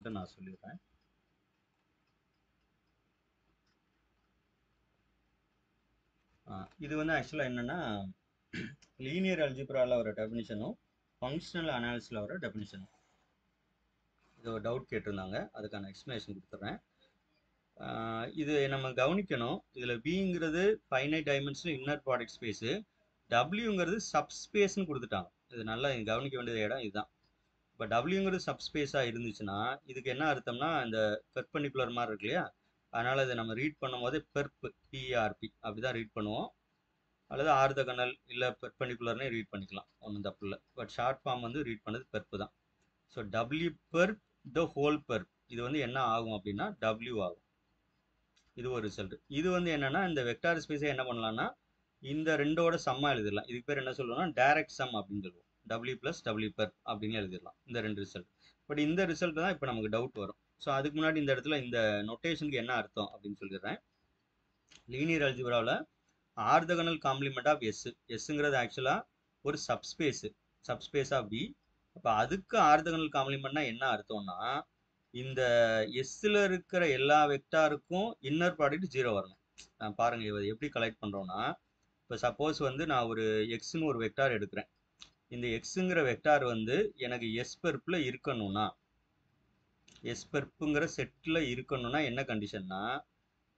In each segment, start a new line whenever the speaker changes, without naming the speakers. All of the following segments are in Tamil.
மட்டும் நான் சொல்லிடுறேன். இது வந்து ஆக்சுவலாக என்னென்னா லீனியர் அல்ஜிப்ராவில் வர டெஃபினிஷனும் ஃபங்க்ஷனல் அனாலிசிஸில் வர டெஃபினிஷனும் இது ஒரு டவுட் கேட்டிருந்தாங்க, அதுக்கான எக்ஸ்ப்ளனேஷன் கொடுத்துட்றேன். இது நம்ம கவனிக்கணும். இதில் பிங்கிறது finite dimensional inner product space, டபிள்யூங்கிறது சப்ஸ்பேஸ்ன்னு கொடுத்துட்டாங்க. இது நல்லா கவனிக்க வேண்டிய இடம் இதுதான். இப்போ டபிள்யூங்கிறது சப்ஸ்பேஸாக இருந்துச்சுன்னா இதுக்கு என்ன அர்த்தம்னா இந்த பெர்பெண்டிகுலர் மாதிரி இருக்கு இல்லையா, அதனால் இதை நம்ம ரீட் பண்ணும் போது பிஆர்பி அப்படி தான் ரீட் பண்ணுவோம், அல்லது ஆர்த்தகனல் இல்லை பெர்பெண்டிகுலர்னே ரீட் பண்ணிக்கலாம், ஒன்றும் தப்பு இல்லை. பட் ஷார்ட் ஃபார்ம் வந்து ரீட் பண்ணது பெர்ப்பு தான். ஸோ டபிள்யூ பெர்ப் த ஹோல் பெர்ப் இது வந்து என்ன ஆகும் அப்படின்னா டபிள்யூ ஆகும். இது ஒரு ரிசல்ட். இது வந்து என்னன்னா இந்த வெக்டார் ஸ்பேஸை என்ன பண்ணலாம்னா இந்த ரெண்டோட சம்மா எழுதிடலாம். இதுக்கு பேர் என்ன சொல்லுவோம்னா டைரக்ட் சம் அப்படின்னு சொல்லுவோம். டபிள்யூ பிளஸ் டபிள்யூ பெர் அப்படின்னு எழுதிடலாம் இந்த ரெண்டு ரிசல்ட். பட் இந்த ரிசல்ட் தான் இப்போ நமக்கு டவுட் வரும். ஸோ அதுக்கு முன்னாடி இந்த இடத்துல இந்த நொட்டேஷனுக்கு என்ன அர்த்தம் அப்படின்னு சொல்லிடுறேன். லீனியர் அல்ஜிப்ராவில் ஆர்த்தகனல் காம்ப்ளிமெண்ட் ஆஃப் எஸ், எஸ்ங்கிறது ஆக்சுவலாக ஒரு சப்ஸ்பேஸ் ஆஃப் பி. அப்போ அதுக்கு ஆர்த்தகனல் காம்ப்ளிமெண்ட்னா என்ன அர்த்தம்னா இந்த எஸ்ஸில் இருக்கிற எல்லா வெக்டாருக்கும் இன்னர் ப்ராடக்ட் 0 வரணும். பாருங்க இதை எப்படி கலெக்ட் பண்ணுறோன்னா, இப்போ சப்போஸ் வந்து நான் ஒரு எக்ஸ்ன்னு ஒரு வெக்டார் எடுக்கிறேன். இந்த எக்ஸுங்கிற வெக்டார் வந்து எனக்கு எஸ் பெர்ப்பில் இருக்கணும்னா, எஸ் பெர்ப்புங்கிற செட்டில் இருக்கணும்னா என்ன கண்டிஷன்னா,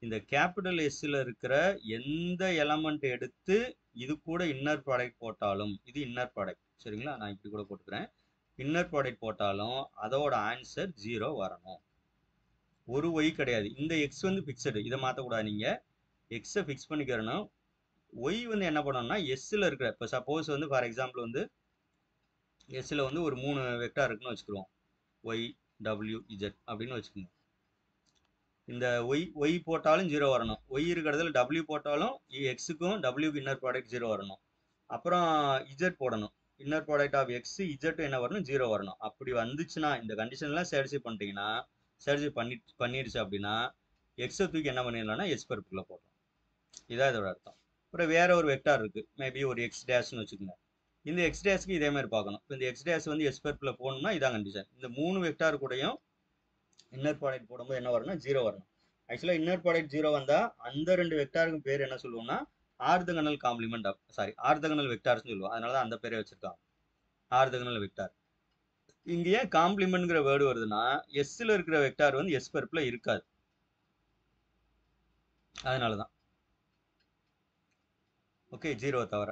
இந்த கேபிட்டல் எஸ்ஸில் இருக்கிற எந்த எலமெண்ட் எடுத்து இது கூட இன்னர் ப்ராடக்ட் போட்டாலும், இது இன்னர் ப்ராடக்ட் சரிங்களா, நான் இப்படி கூட போட்டுக்கிறேன், இன்னர் ப்ராடக்ட் போட்டாலும் அதோட ஆன்சர் 0 வரணும். ஒரு ஒய் கிடையாது. இந்த எக்ஸ் வந்து ஃபிக்ஸடு, இதை மாற்றக்கூடாது. நீங்கள் எக்ஸை ஃபிக்ஸ் பண்ணிக்கிறணும். ஒய் வந்து என்ன பண்ணணும்னா எஸ்ஸில் இருக்கிற, இப்போ சப்போஸ் வந்து ஃபார் எக்ஸாம்பிள் வந்து எஸ்ஸில் வந்து ஒரு 3 வெக்டார் இருக்குன்னு வச்சுக்கிறோம், ஒய் டபிள்யூ இஜெட் அப்படின்னு வச்சுக்கோங்க. இந்த ஒய் போட்டாலும் 0 வரணும், ஒய் இருக்கிறதுல டபிள்யூ போட்டாலும் எக்ஸுக்கும் டபிள்யூக்கு இன்னர் ப்ராடக்ட் 0 வரணும். அப்புறம் இஜெட் போடணும், inner product of X Z என்ன வரணும் 0 வரணும். அப்படி வந்துச்சுன்னா இந்த கண்டிஷன்லாம் சாட்டிஸ்ஃபை பண்ணிட்டீங்கன்னா, சாட்டிஸ்ஃபை பண்ணிடுச்சு அப்படின்னா எக்ஸை தூக்கி என்ன பண்ணிடலாம்னா எஸ் பெர்ப்புக்குள்ள போடலாம். இதான் இதோட அர்த்தம். அப்புறம் வேற ஒரு வெக்டார் இருக்கு, மேபி ஒரு எக்ஸ் டேஷ்னு வச்சுக்கோங்க. இந்த எக்ஸ் டேஷ்க்கு இதே மாதிரி பார்க்கணும். இப்போ இந்த எக்ஸ் டேஷ் வந்து எஸ் பெர்ப்பில் போகணும்னா இதான் கண்டிஷன். இந்த 3 வெக்டார் கூடயும் இன்னர் ப்ராடக்ட் போடும்போது என்ன வரும்னா 0 வரணும். ஆக்சுவலாக இன்னர் ப்ராடக்ட் 0 வந்தால் அந்த 2 வெக்டாருக்கு பேர் என்ன சொல்லுவோம்னா ஆர்த்தகனல் காம்ப்ளிமெண்ட் ஆஃப் ஆர்த்தகனல் வெக்டார்ஸ்னு சொல்லுவோம். அதனால தான் அந்த பேரை வச்சிருக்காங்க, ஆர்த்தகனல் வெக்டார். இங்கே ஏன் காம்ப்ளிமெண்ட்ங்கிற வேர்டு வருதுன்னா எஸ்ஸில் இருக்கிற வெக்டார் வந்து எஸ் பெர்ப்பில் இருக்காது, அதனால தான். ஓகே, 0 தவிர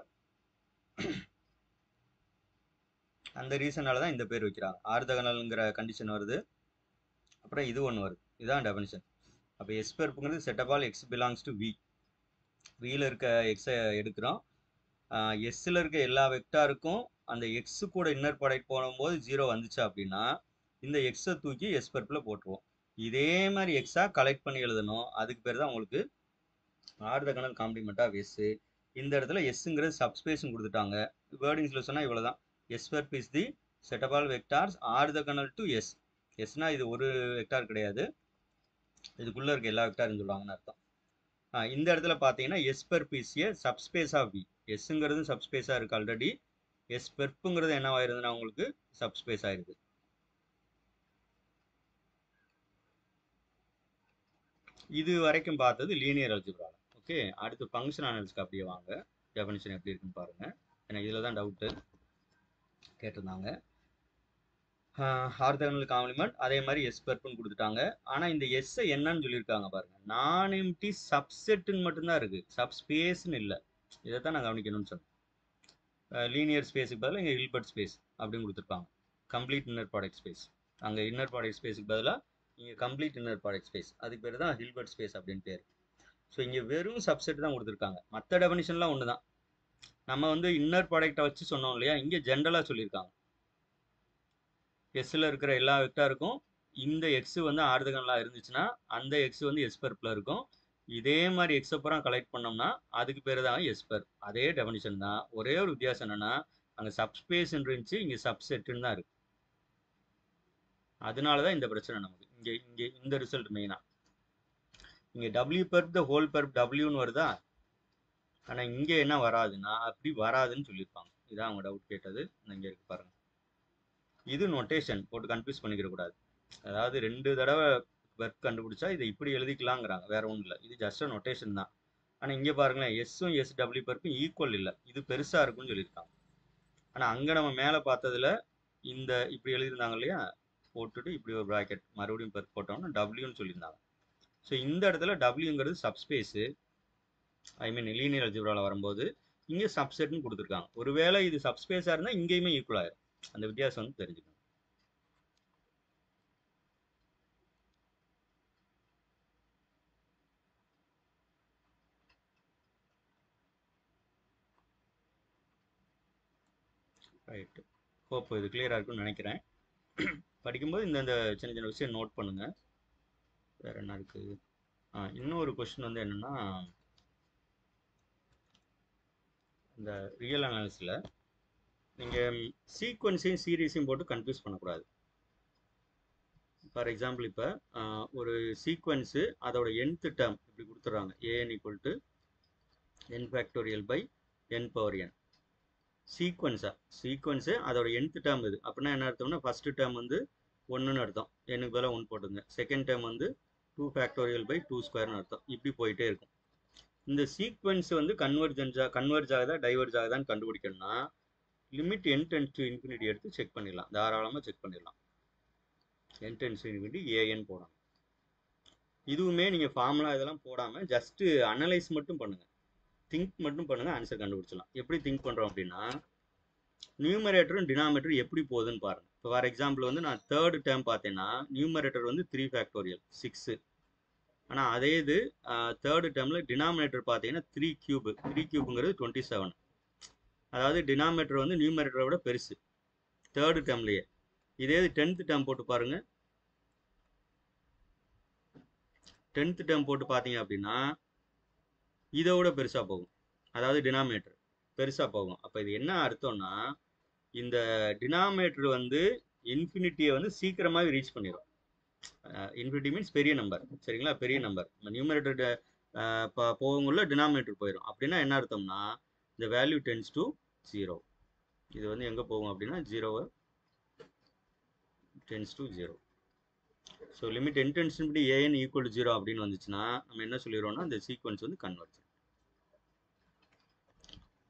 அந்த ரீசனால தான் இந்த பேர் வைக்கிறாங்க. ஆர்த்தகனல்ங்கிற கண்டிஷன் வருது, அப்புறம் இது ஒன்று வருது, இதுதான் டெஃபினிஷன். அப்போ எஸ் பெர்ப்புங்கிறது set of all x belongs to V, வியில் இருக்க எக்ஸை எடுக்கிறோம். எஸ்ஸில் இருக்க எல்லா வெக்டாருக்கும் அந்த எக்ஸு கூட இன்னர் ப்ராடக்ட் போடும்போது 0 வந்துச்சு அப்படின்னா இந்த எக்ஸை தூக்கி எஸ் பெர்ப்பில் போட்டுருவோம். இதே மாதிரி எக்ஸாக கலெக்ட் பண்ணி எழுதணும், அதுக்கு பேர் தான் உங்களுக்கு ஆர்த்தகனல் காம்ப்ளிமெண்ட் ஆஃப் எஸ். இந்த இடத்துல எஸ்ங்கிறது சப்ஸ்பேஸ்ன்னு கொடுத்துட்டாங்க. வேர்டிங்ஸில் சொன்னால் இவ்வளோ தான். S perp is the set of all vectors orthogonal to S. எஸ்னா இது ஒரு வெக்டார் கிடையாது, இதுக்குள்ளே இருக்க எல்லா வெக்டார்னு சொல்லுவாங்கன்னு அர்த்தம். இந்த இடத்துல பார்த்தீங்கன்னா S perp is a subspace of V. எஸ்ங்கிறது சப்ஸ்பேஸாக இருக்குது ஆல்ரெடி, எஸ் பெர்ப்புங்கிறது என்னவாயிருதுன்னா உங்களுக்கு சப்ஸ்பேஸ் ஆயிருக்கு. இது வரைக்கும் பார்த்தது லீனியர் அல்ஜிப்ரா. ஓகே, அடுத்து ஃபங்க்ஷன் அனாலிசிஸ்க்கு அப்படியே வாங்க, டெஃபினிஷன் எப்படி இருக்குன்னு பாருங்க. ஏன்னா இதில் தான் டவுட்டு கேட்டிருந்தாங்க. ஆர்த்தகனல் காம்ப்ளிமெண்ட் அதே மாதிரி எஸ் பெர்ப்புன்னு கொடுத்துட்டாங்க. ஆனால் இந்த எஸ்ஸை என்னன்னு சொல்லியிருக்காங்க பாருங்க, நான் எம்டி சப்செட்டுன்னு மட்டும்தான் இருக்குது, சப்ஸ்பேஸ்ன்னு இல்லை. இதை தான் நான் கவனிக்கணும்னு சொன்னேன். லீனியர் ஸ்பேஸுக்கு பதிலாக இங்கே ஹில்பர்ட் ஸ்பேஸ் அப்படின்னு கொடுத்துருப்பாங்க. கம்ப்ளீட் இன்னர் ப்ராடக்ட் ஸ்பேஸ், அங்கே இன்னர் ப்ராடக்ட் ஸ்பேஸுக்கு பதிலாக இங்கே கம்ப்ளீட் இன்னர் ப்ராடக்ட் ஸ்பேஸ், அதுக்கு பேர் தான் ஹில்பர்ட் ஸ்பேஸ் அப்படின்னு பேர். ஸோ இங்கே வெறும் சப்செட் தான் கொடுத்துருக்காங்க, மற்ற டெஃபினிஷன்லாம் ஒன்று தான். நம்ம வந்து இன்னர் ப்ராடக்டை வச்சு சொன்னோம் இல்லையா, இங்கே ஜென்ரலாக சொல்லியிருக்காங்க. எஸ்ஸில் இருக்கிற எல்லா வெக்டாருக்கும் இந்த எக்ஸ் வந்து ஆர்த்தகனலாக இருந்துச்சுன்னா அந்த எக்ஸ் வந்து எஸ் பெர்ப்பில் இருக்கும். இதே மாதிரி எக்ஸ் அப்புறம் கலெக்ட் பண்ணோம்னா அதுக்கு பேர் தான் எஸ் பெர்ப். அதே டெஃபினிஷன் தான், ஒரே ஒரு வித்தியாசம் என்னன்னா அங்கே சப்ஸ்பேஸ் இருந்துச்சு, இங்கே சப்செட்டுன்னு தான் இருக்கு. அதனால தான் இந்த பிரச்சனை நமக்கு. இங்கே இந்த ரிசல்ட் மெயினாக இங்கே டபிள்யூ பெர்ப் த ஹோல் பெர்ப் டபிள்யூன்னு வருதா, ஆனால் இங்கே என்ன வராதுன்னா அப்படி வராதுன்னு சொல்லியிருப்பாங்க. இதான் அவங்க டவுட் கேட்டது. இங்கே இருக்கு பாருங்க, இது நோட்டேஷன் போட்டு கன்ஃபியூஸ் பண்ணிக்கிற கூடாது. அதாவது 2 தடவை ஒர்க் கண்டுபிடிச்சா இதை இப்படி எழுதிக்கலாங்கிறாங்க, வேற ஒன்றும் இல்லை. இது ஜஸ்ட் நொட்டேஷன் தான். ஆனால் இங்கே பாருங்களேன், எஸ்ஸும் எஸ்டபிள்யூ பருப்பும் ஈக்குவல் இல்லை, இது பெருசாக இருக்கும்னு சொல்லியிருக்காங்க. ஆனால் அங்கே நம்ம மேலே பார்த்ததுல இந்த இப்படி எழுதியிருந்தாங்க இல்லையா, போட்டுட்டு இப்படி ஒரு ப்ராக்கெட் மறுபடியும் பெருக்கு போட்டோம்னா டபிள்யூன்னு சொல்லியிருந்தாங்க. ஸோ இந்த இடத்துல டபிள்யூங்கிறது சப்ஸ்பேஸு, ஐ மீன் லீனியர் அல்ஜிப்ராவில் வரும்போது இங்கே சப்செட்னு கொடுத்துருக்காங்க. ஒருவேளை இது சப்ஸ்பேஸாக இருந்தால் இங்கேயுமே ஈக்குவல் ஆயிரும். அந்த வித்தியாசம் வந்து தெரிஞ்சுக்கணும். ரைட்டு, ஹோப் இது கிளியராக இருக்குன்னு நினைக்கிறேன். படிக்கும்போது இந்த சின்ன சின்ன விஷயம் நோட் பண்ணுங்கள். வேறு என்ன இருக்குது? இன்னொரு கொஸ்டின் வந்து என்னென்னா, இந்த ரியல் அனாலிஸில் நீங்கள் சீக்வன்ஸையும் சீரீஸையும் போட்டு கன்ஃபியூஸ் பண்ணக்கூடாது. ஃபார் எக்ஸாம்பிள் இப்போ ஒரு சீக்வன்ஸு அதோட nth டேர்ம் இப்படி கொடுத்துட்றாங்க, an equal to n factorial by n power n. Sequence அதோட nth டேர்ம் இது அப்படின்னா என்ன அர்த்தம்னா, ஃபஸ்ட்டு டேர்ம் வந்து 1ன்னு அர்த்தம், எனக்கு பதிலாக 1 போட்டுங்க. செகண்ட் டேர்ம் வந்து 2 ஃபேக்டோரியல் பை 2 ஸ்கொயர்னு அர்த்தம். இப்படி போயிட்டே இருக்கும். இந்த சீக்வன்ஸ் வந்து கன்வெர்ஜ் ஆகுதா டைவர்ஜ் ஆகுதான்னு கண்டுபிடிக்கணும்னா limit n tends to infinity எடுத்து செக் பண்ணிடலாம், தாராளமாக செக் பண்ணிடலாம். n tends to infinity an போடணும். இதுவுமே நீங்கள் ஃபார்முலா இதெல்லாம் போடாமல் ஜஸ்ட்டு அனலைஸ் மட்டும் பண்ணுங்கள், திங்க் மட்டும் பண்ணுங்கள், ஆன்சர் கண்டுபிடிச்சலாம். எப்படி திங்க் பண்ணுறோம் அப்படின்னா, நியூமரேட்டரும் டினாமினேட்டரும் எப்படி போகுதுன்னு பாருங்கள். இப்போ ஃபார் எக்ஸாம்பிள் வந்து நான் தேர்டு டேர்ம் பார்த்தேன்னா நியூமரேட்டர் வந்து 3 ஃபேக்டோரியல் 6. ஆனால் அதே இது தேர்டு டேர்மில் டினாமினேட்டர் பார்த்தீங்கன்னா 3 கியூபு. 3 கியூபுங்கிறது 27. அதாவது டினாமினேட்டர் வந்து நியூமரேட்டரை விட பெருசு தேர்டு டேர்ம்லேயே. இதே இது 10th டேர்ம் போட்டு பாருங்கள். 10th டேர்ம் போட்டு பார்த்தீங்க அப்படின்னா இதை விட பெருசாக போகும், அதாவது டினாமினேட்டர் பெருசாக போகும். அப்போ இது என்ன அர்த்தம்னா, இந்த டினாமினேட்டர் வந்து இன்ஃபினிட்டியை வந்து சீக்கிரமாகவே ரீச் பண்ணிடும். இன்ஃபினிட்டி மீன்ஸ் பெரிய நம்பர், சரிங்களா, பெரிய நம்பர். நியூமரேட்டர் போகக்குள்ள டினாமினேட்டர் போயிடும். அப்படின்னா என்ன அர்த்தம்னா, இந்த வேல்யூ டென்ஸ் டு 0. இது வந்து எங்கே போகும் அப்படின்னா 0 tends to 0. So limit n tends to an equal to 0 அப்படின்னு வந்துச்சுன்னா நம்ம என்ன சொல்லிடுவோம்னா, இந்த சீக்வன்ஸ் வந்து கன்வெர்ஜ்.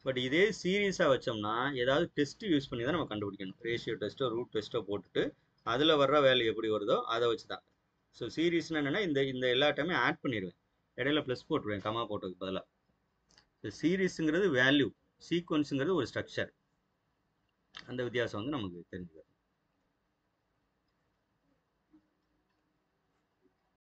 பட் இதே சீரியஸாக வச்சோம்னா ஏதாவது டெஸ்ட் யூஸ் பண்ணி தான் நம்ம கண்டுபிடிக்கணும். ரேஷியோ டெஸ்ட்டோ ரூட் டெஸ்ட்டோ போட்டுட்டு அதில் வர்ற வேல்யூ எப்படி வருதோ அதை வச்சு தான். ஸோ சீரீஸ்னு என்னென்னா இந்த எல்லா டைமே ஆட் பண்ணிடுவேன், இடையில ப்ளஸ் போட்டுருவேன் கமா போட்டதுக்கு பதிலாக. இந்த சீரீஸுங்கிறது வேல்யூ, சீக்வன்ஸுங்கிறது ஒரு ஸ்ட்ரக்சர். அந்த வித்தியாசம் வந்து நமக்கு தெரிஞ்சுது.